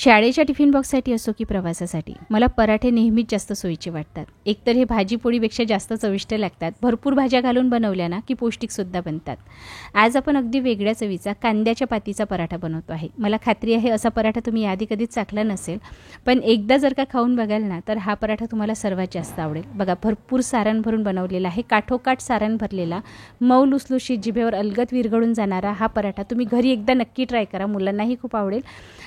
शाळेच्या टिफिन बॉक्ससाठी असो की प्रवासासाठी मला पराठे नेहमीच जास्त सोयीचे वाटतात. एकतर हे भाजी पोळीपेक्षा जास्त चविष्ट लागतात. भरपूर भाज्या घालून बनवल्या ना की पौष्टिकसुद्धा बनतात. आज आपण अगदी वेगळ्या चवीचा कांद्याच्या पातीचा पराठा बनवतो आहे. मला खात्री आहे असा पराठा तुम्ही याआधी कधीच चाखला नसेल, पण एकदा जर का खाऊन बघाल ना तर हा पराठा तुम्हाला सर्वात जास्त आवडेल. बघा, भरपूर सारण भरून बनवलेला आहे. काठोकाठ सारण भरलेला, मऊ लुसलुशीत, जिभेवर अलगद विरघळून जाणारा हा पराठा तुम्ही घरी एकदा नक्की ट्राय करा. मुलांनाही खूप आवडेल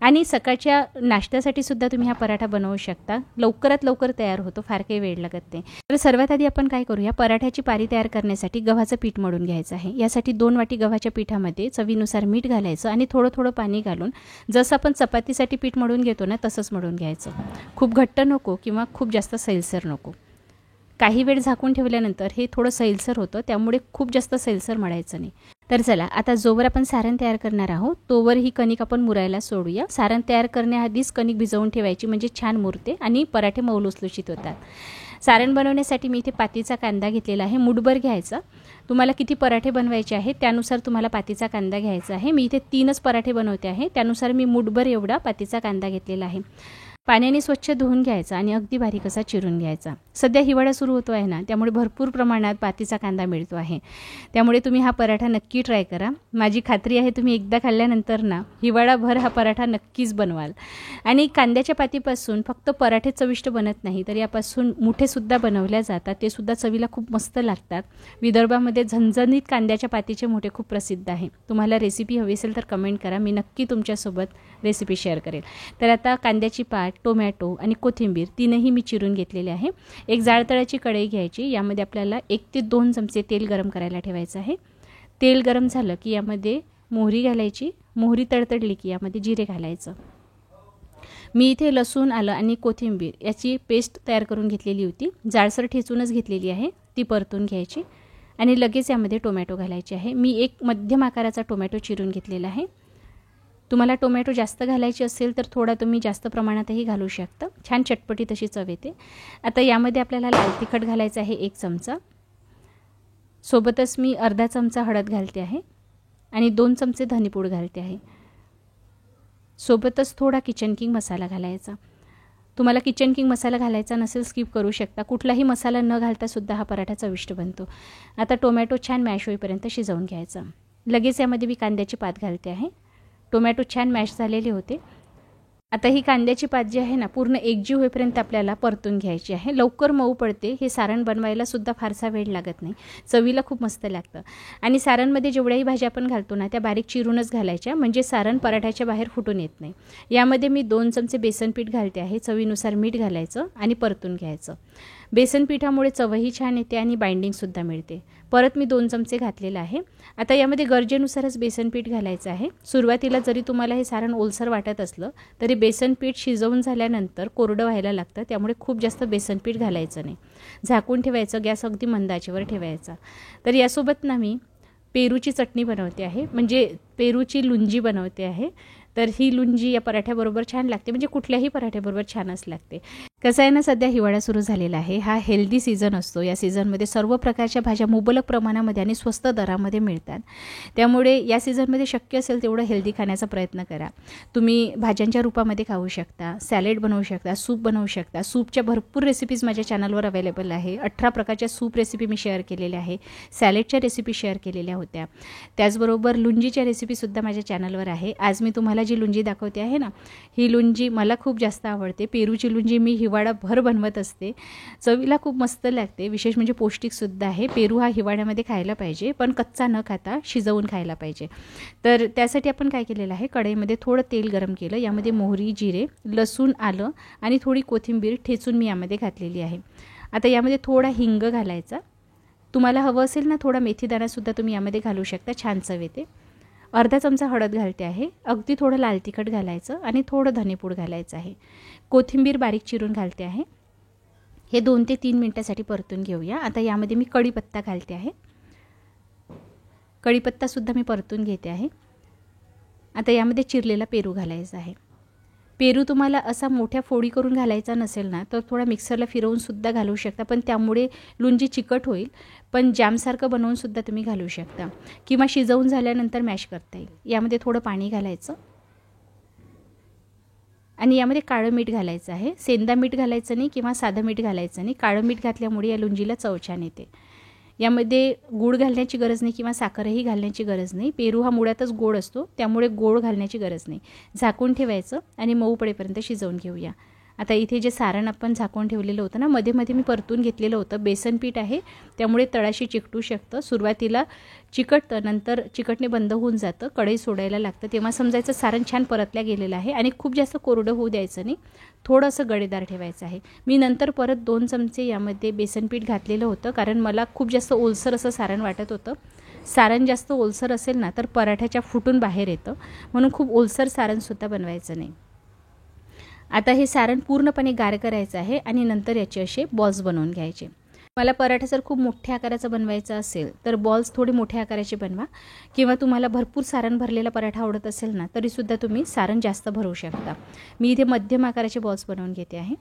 आणि सकाळच्या नाश्त्यासाठी सुद्धा तुम्ही हा पराठा बनवू शकता. लवकरात लवकर तयार होतो, फार काही वेळ लागत नाही. तर सर्वात आधी आपण काय करूया, पराठ्याची पारी तयार करण्यासाठी गव्हाचं पीठ मळून घ्यायचं आहे. यासाठी 2 वाटी गव्हाच्या पिठामध्ये चवीनुसार मीठ घालायचं आणि थोडं थोडं पाणी घालून जसं आपण चपातीसाठी पीठ मळून घेतो ना तसंच मळून घ्यायचं. खूप घट्ट नको किंवा खूप जास्त सैलसर नको. काही वेळ झाकून ठेवल्यानंतर हे थोडं सैलसर होतं, त्यामुळे खूप जास्त सैलसर मळायचं नाही. तर चला, आता जोवर आपण सारण तयार करणार आहोत तोवर ही कणिक आपण मुरायला सोडूया. सारण तयार करण्याआधीच कणिक भिजवून ठेवायची, म्हणजे छान मुरते आणि पराठे मऊ लुसलुशीत होतात. सारण बनवण्यासाठी मी इथे पातीचा कांदा घेतलेला आहे, मुठभर घ्यायचा. तुम्हाला किती पराठे बनवायचे आहेत त्यानुसार तुम्हाला पातीचा कांदा घ्यायचा आहे. मी इथे 3च पराठे बनवते आहे, त्यानुसार मी मुठभर एवढा पातीचा कांदा घेतलेला आहे. पाण्याने स्वच्छ धुवून घ्यायचा आणि अगदी बारीक असा चिरून घ्यायचा. सध्या हिवाळा सुरू होतो आहे ना, त्यामुळे भरपूर प्रमाणात पातीचा कांदा मिळतो आहे. त्यामुळे तुम्ही हा पराठा नक्की ट्राय करा. माझी खात्री आहे तुम्ही एकदा खाल्ल्यानंतर ना हिवाळाभर हा पराठा नक्कीच बनवाल. आणि कांद्याच्या पातीपासून फक्त पराठे चविष्ट बनत नाही, तर यापासून मुठेसुद्धा बनवल्या जातात. ते सुद्धा चवीला खूप मस्त लागतात. विदर्भामध्ये झणझणीत कांद्याच्या पातीचे मुठे खूप प्रसिद्ध आहे. तुम्हाला रेसिपी हवी असेल तर कमेंट करा, मी नक्की तुमच्यासोबत रेसिपी शेअर करेल. तर आता कांद्याची पात, टोमॅटो आणि कोथिंबीर तीनही मी चिरून घेतलेले आहे. एक जाडतळाची कढई घ्यायची. यामध्ये आपल्याला 1 ते 2 चमचे तेल गरम करायला ठेवायचं आहे. तेल गरम झालं की यामध्ये मोहरी घालायची. मोहरी तडतडली की यामध्ये जिरे घालायचं. मी इथे लसूण, आलं आणि कोथिंबीर याची पेस्ट तयार करून घेतलेली होती. जाडसर ठेचूनच घेतलेली आहे, ती परतून घ्यायची आणि लगेच यामध्ये टोमॅटो घालायचे आहे. मी एक मध्यम आकाराचा टोमॅटो चिरून घेतलेला आहे. तुम्हाला टोमॅटो जास्त घालायची असेल तर थोडा तुम्ही जास्त प्रमाणातही घालू शकता. छान चटपटी तशी चव येते. आता यामध्ये आपल्याला लाल तिखट घालायचं आहे 1 चमचा. सोबतच मी अर्धा चमचा हळद घालते आहे आणि 2 चमचे धनेपूड घालते आहे. सोबतच थोडा किचन किंग मसाला घालायचा. तुम्हाला किचन किंग मसाला घालायचा नसेल स्किप करू शकता. कुठलाही मसाला न घालता सुद्धा हा पराठा चविष्ट बनतो. आता टोमॅटो छान मॅश होईपर्यंत शिजवून घ्यायचा. लगेच यामध्ये मी कांद्याची पात घालते आहे. टोमॅटो छान मॅश झालेले होते. आता ही कांद्याची पात जी आहे ना पूर्ण एकजीव होईपर्यंत आपल्याला परतून घ्यायची आहे. लवकर मऊ पडते. हे सारण बनवायला सुद्धा फारसा वेळ लागत नाही. चवीला खूप मस्त लागतं. आणि सारणमध्ये जेवढ्याही भाज्या आपण घालतो ना त्या बारीक चिरूनच घालायच्या, म्हणजे सारण पराठ्याच्या बाहेर फुटून येत नाही. यामध्ये मी 2 चमचे बेसन पीठ घालते आहे. चवीनुसार मीठ घालायचं आणि परतून घ्यायचं. बेसन पिठामुळे चवही छान येते आणि बाइंडिंगसुद्धा मिळते. परत मी 2 चमचे घातलेलं आहे. आता यामध्ये गरजेनुसारच बेसन पीठ घालायचं आहे. सुरुवातीला जरी तुम्हाला हे सारण ओलसर वाटत असलं तरी बेसन पीठ शिजवून झाल्यानंतर कोरडं व्हायला लागतं, त्यामुळे खूप जास्त बेसन पीठ घालायचं नाही. झाकून ठेवायचं, गॅस अगदी मंद आचेवर ठेवायचा. तर यासोबत ना मी पेरूची चटणी बनवते आहे, म्हणजे पेरूची लुंजी बनवते आहे. तर ही लुंजी या पराठ्याबरोबर छान लागते, म्हणजे कुठल्याही पराठ्याबरोबर छानच लागते. कसं आहे ना, सध्या हिवाळा सुरू झालेला आहे. हा हेल्दी सीझन असतो. या सीझनमध्ये सर्व प्रकारच्या भाज्या मुबलक प्रमाणामध्ये आणि स्वस्त दरामध्ये मिळतात. त्यामुळे या सीझनमध्ये शक्य असेल तेवढं हेल्दी खाण्याचा प्रयत्न करा. तुम्ही भाज्यांच्या रूपामध्ये खाऊ शकता, सॅलेड बनवू शकता, सूप बनवू शकता. सूपच्या भरपूर रेसिपीज माझ्या चॅनलवर अवेलेबल आहे. 18 प्रकारच्या सूप रेसिपी मी शेअर केलेल्या आहे. सॅलेडच्या रेसिपी शेअर केलेल्या होत्या. त्याचबरोबर लुंजीच्या रेसिपीसुद्धा माझ्या चॅनलवर आहे. आज मी तुम्हाला जी लुंजी दाखवते आहे ना, ही लुंजी मला खूप जास्त आवडते. पेरूची लुंजी मी हिवाळाभर बनवत असते. चवीला खूप मस्त लागते. विशेष म्हणजे पौष्टिकसुद्धा आहे. पेरू हा हिवाळ्यामध्ये खायला पाहिजे, पण कच्चा न खाता शिजवून खायला पाहिजे. तर त्यासाठी आपण काय केलेलं आहे, कढईमध्ये थोडं तेल गरम केलं. यामध्ये मोहरी, जिरे, लसूण, आलं आणि थोडी कोथिंबीर ठेचून मी यामध्ये घातलेली आहे. आता यामध्ये थोडा हिंग घालायचा. तुम्हाला हवं असेल ना थोडा मेथीदाणासुद्धा तुम्ही यामध्ये घालू शकता, छान चव येते. अर्धा चमचा हळद घालते आहे. अगदी थोडं लाल तिखट घालायचं आणि थोडं धनेपूड घालायचं आहे. कोथिंबीर बारीक चिरून घालते आहे. हे 2 ते 3 मिनिटासाठी परतून घेऊया. आता यामध्ये मी कढीपत्ता घालते आहे. कढीपत्तासुद्धा मी परतून घेते आहे. आता यामध्ये चिरलेला पेरू घालायचा आहे. पेरू तुम्हाला असा मोठ्या फोडी करून घालायचा नसेल ना तर थोडा मिक्सरला फिरवून सुद्धा घालू शकता, पण त्यामुळे लुंजी चिकट होईल. पण जॅमसारखं बनवून सुद्धा तुम्ही घालू शकता किंवा शिजवून झाल्यानंतर मॅश करता येईल. यामध्ये थोडं पाणी घालायचं आणि यामध्ये काळं मीठ घालायचं आहे. सेंदा मीठ घालायचं नाही किंवा साधं मीठ घालायचं नाही. काळं मीठ घातल्यामुळे या लोंजीला चव छान येते. यामध्ये गूळ घालण्याची गरज नाही किंवा साखरही घालण्याची गरज नाही. पेरू हा मुळातच गोड असतो, त्यामुळे गोड घालण्याची गरज नाही. झाकून ठेवायचं आणि मऊ पडेपर्यंत शिजवून घेऊया. आता इथे जे सारण आपण झाकून ठेवलेलं होतं ना, मध्ये मध्ये मी परतून घेतलेलं होतं. बेसन पीठ आहे, त्यामुळे तळाशी चिकटू शकतं. सुरुवातीला चिकटतं, नंतर चिकटणे बंद होऊन जातं. कढई सोडायला लागतं, तेव्हा समजायचं सारण छान परतल्या गेलेलं आहे. आणि खूप जास्त कोरडं होऊ द्यायचं नाही, थोडंसं गडेदार ठेवायचं आहे. मी नंतर परत 2 चमचे यामध्ये बेसन पीठ घातलेलं होतं, कारण मला खूप जास्त ओलसर असं सारण वाटत होतं. सारण जास्त ओलसर असेल ना तर पराठ्याच्या फुटून बाहेर येतं, म्हणून खूप ओलसर सारणसुद्धा बनवायचं नाही. आता हे सारण पूर्णपणे गार करायचं आहे आणि नंतर याचे असे बॉल्स बनवून घ्यायचे. मला पराठा जर खूप मोठ्या आकाराचा बनवायचा असेल तर बॉल्स थोडे मोठ्या आकाराचे बनवा, किंवा तुम्हाला भरपूर सारण भरलेला पराठा आवडत असेल ना तरीसुद्धा तुम्ही सारण जास्त भरवू शकता. मी इथे मध्यम आकाराचे बॉल्स बनवून घेते आहे.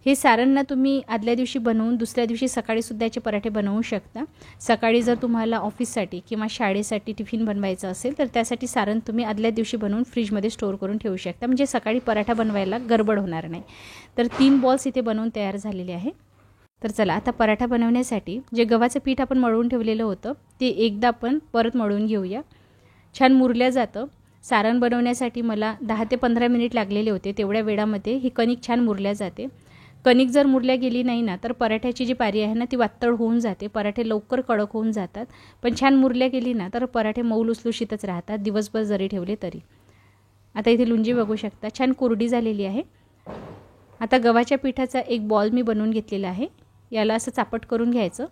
हे सारण ना तुम्ही आदल्या दिवशी बनवून दुसऱ्या दिवशी सकाळीसुद्धा याचे पराठे बनवू शकता. सकाळी जर तुम्हाला ऑफिससाठी किंवा शाळेसाठी टिफिन बनवायचं असेल तर त्यासाठी सारण तुम्ही आदल्या दिवशी बनवून फ्रीजमध्ये स्टोअर करून ठेवू शकता, म्हणजे सकाळी पराठा बनवायला गडबड होणार नाही. तर 3 बॉल्स इथे बनवून तयार झालेले आहे. तर चला, आता पराठा बनवण्यासाठी जे गव्हाचं पीठ आपण मळून ठेवलेलं होतं ते एकदा आपण परत मळून घेऊया. छान मुरल्या जातं. सारण बनवण्यासाठी मला 10 ते 15 मिनिट लागलेले होते. तेवढ्या वेळामध्ये ही कणिक छान मुरल्या जाते. कणिक जर मुरल्या गेली नाही ना तर पराठ्याची जी पारी आहे ना ती वातळ होऊन जाते, पराठे लवकर कडक होऊन जातात. पण छान मुरल्या गेली ना तर पराठे मऊ लुसलुशीतच राहतात, दिवसभर जरी ठेवले तरी. आता इथे लुंजी बघू शकता, छान कोरडी झालेली आहे. आता गव्हाच्या पिठाचा एक बॉल मी बनवून घेतलेला आहे. याला असं चापट करून घ्यायचं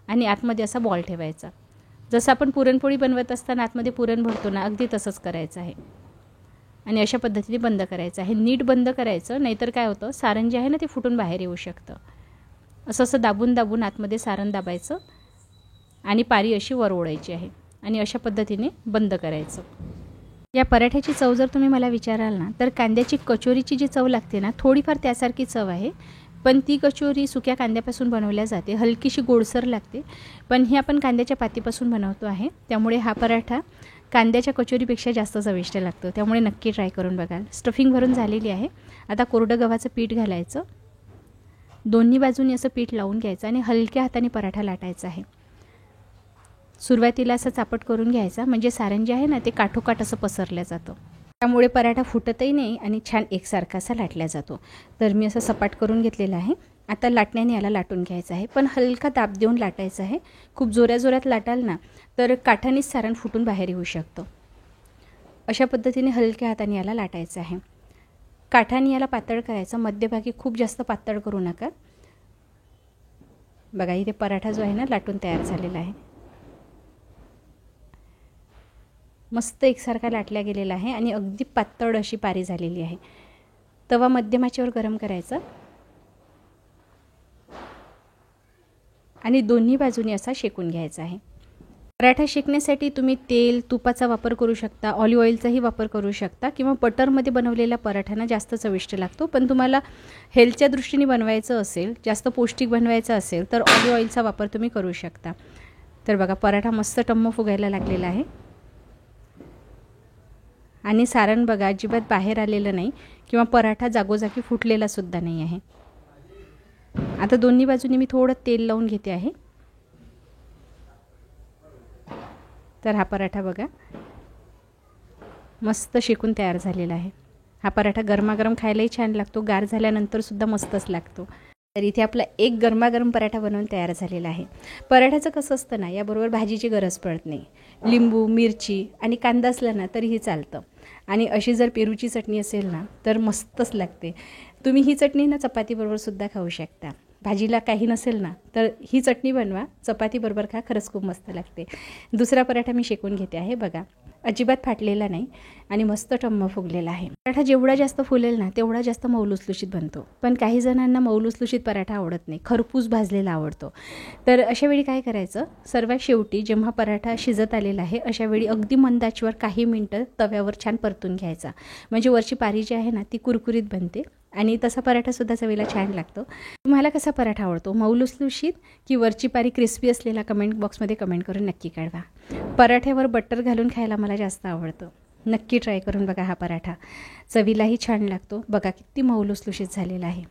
आणि आतमध्ये असा बॉल ठेवायचा. जसं आपण पुरणपोळी बनवत असताना आतमध्ये पुरण भरतो ना, अगदी तसंच करायचं आहे. आणि अशा पद्धतीने बंद करायचं आहे. नीट बंद करायचं, नाहीतर काय होतं सारण जे आहे ना ते फुटून बाहेर येऊ शकतं. असं दाबून दाबून आतमध्ये सारण दाबायचं आणि पारी अशी वर ओढायची आहे आणि अशा पद्धतीने बंद करायचं. या पराठ्याची चव जर तुम्ही मला विचाराल ना तर कांद्याची कचोरीची जी चव लागते ना थोडीफार त्यासारखी चव आहे, पण ती कचोरी सुक्या कांद्यापासून बनवल्या जाते. हलकीशी गोडसर लागते, पण ही आपण कांद्याच्या पातीपासून बनवतो आहे, त्यामुळे हा पराठा कांद्याच्या कचोरीपेक्षा जास्त चविष्ट लागतो. त्यामुळे नक्की ट्राय करून बघाल. स्टफिंग भरून झालेली आहे. आता कोरडं गव्हाचं पीठ घालायचं, दोन्ही बाजूनी असं पीठ लावून घ्यायचं आणि हलक्या हाताने पराठा लाटायचा आहे. सुरुवातीला असं चापट करून घ्यायचा, म्हणजे सारण जे आहे ना ते काठोकाठ असं पसरलं जातं. त्यामुळे पराठा फुटतही नाही आणि छान एकसारखा असा लाटला जातो. तर मी असं सपाट करून घेतलेलं आहे. आता लाटण्याने याला लाटून घ्यायचं आहे, पण हलका दाब देऊन लाटायचं आहे. खूप जोरात लाटाल ना तर काठानेच सारण फुटून बाहेर येऊ शकतं. अशा पद्धतीने हलक्या हाताने याला लाटायचं आहे. काठाने याला पातळ करायचं, मध्यभागी खूप जास्त पातळ करू नका. बघा इथे पराठा जो आहे ना लाटून तयार झालेला आहे. मस्त एकसारखा लाटला गेलेला आहे आणि अगदी पातळ अशी पारी झालेली आहे. तवा मध्यम आचेवर गरम करायचा आणि दोन्ही बाजूनी असा शेकून घ्यायचा आहे. पराठा शेकण्यासाठी तुम्ही तेल तुपाचा वापर करू शकता, ऑलिव्ह ऑइलचाही वापर करू शकता, किंवा बटरमध्ये बनवलेला पराठा जास्त चविष्ट लागतो. पण तुम्हाला हेल्थच्या दृष्टीने बनवायचं असेल, जास्त पौष्टिक बनवायचं असेल तर ऑलिव्ह ऑइलचा वापर तुम्ही करू शकता. तर बघा पराठा मस्त टम्म फुगायला लागलेला आहे आणि सारण बघा अजिबात बाहेर आलेलं नाही किंवा पराठा जागोजागी फुटलेला सुद्धा नाही आहे. आता दोन्ही बाजूनी मी थोडं तेल लावून घेते आहे. तर हा पराठा बघा मस्त शेकून तयार झालेला आहे. हा पराठा गरमागरम खायलाही छान लागतो, गार झाल्यानंतर सुद्धा मस्तच लागतो. तर इथे आपला एक गरमागरम पराठा बनवून तयार झालेला आहे. पराठ्याचं कसं असतं ना, याबरोबर भाजीची गरज पडत नाही. लिंबू, मिरची आणि कांदा असला ना तरीही चालतं. आणि अशी जर पेरूची चटणी असेल ना तर मस्तच लागते. तुम्ही ही चटणी ना चपातीबरोबर सुद्धा खाऊ शकता. भाजीला काही नसेल ना तर ही चटणी बनवा, चपातीबरोबर खा, खरंच खूप मस्त लागते. दुसरा पराठा मी शेकून घेते आहे. बघा अजिबात फाटलेला नाही आणि मस्त टम्म फुगलेला आहे. पराठा जेवढा जास्त फुलेल ना तेवढा जास्त मऊ लुसलुशीत बनतो. पण काही जणांना मऊ लुसलुशीत पराठा आवडत नाही, खरपूस भाजलेला आवडतो. तर अशा वेळी काय करायचं, सर्वात शेवटी जेव्हा पराठा शिजत आलेला आहे अशा वेळी अगदी मंद आचेवर काही मिनटं तव्यावर छान परतून घ्यायचा, म्हणजे वरची पारी जी आहे ना ती कुरकुरीत बनते आणि तसा पराठासुद्धा चवीला छान लागतो. तुम्हाला कसा पराठा आवडतो, मऊ लुसलुशीत की वरची पारी क्रिस्पी असलेला? कमेंट बॉक्समध्ये कमेंट करून नक्की कळवा. पराठ्यावर बटर घालून खायला मला जास्त आवडतं. नक्की ट्राय करून बघा हा पराठा. चवीलाही छान लागतो. बघा किती मऊ लुसलुशीत झालेला आहे.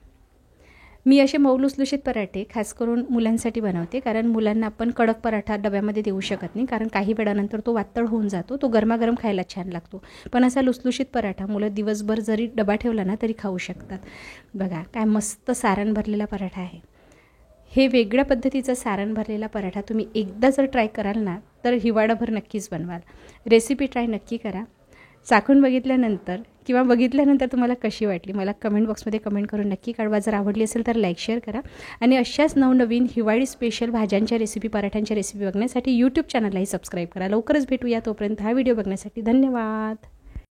मी असे मऊ लुसलुशीत पराठे खास करून मुलांसाठी बनवते, कारण मुलांना आपण कडक पराठा डब्यामध्ये देऊ शकत नाही, कारण काही वेळानंतर तो वातळ होऊन जातो. तो गरमागरम खायला छान लागतो. पण असा लुसलुशीत पराठा मुलं दिवसभर जरी डबा ठेवला ना तरी खाऊ शकतात. बघा काय मस्त सारण भरलेला पराठा आहे. हे वेगळ्या पद्धतीचा सारण भरलेला पराठा तुम्ही एकदा जर ट्राय कराल ना तर हिवाळाभर नक्कीच बनवाल. रेसिपी ट्राय नक्की करा. चाखून बघितल्यानंतर किंवा बघितल्यानंतर तुम्हाला कशी वाटली मला कमेंट बॉक्समध्ये कमेंट करून नक्की कळवा. जर आवडली असेल तर लाईक शेअर करा. आणि अशाच नवनवीन हिवाळी स्पेशल भाज्यांच्या रेसिपी, पराठ्यांच्या रेसिपी बघण्यासाठी यूट्यूब चॅनललाही सबस्क्राईब करा. लवकरच भेटूया. तोपर्यंत हा व्हिडिओ बघण्यासाठी धन्यवाद.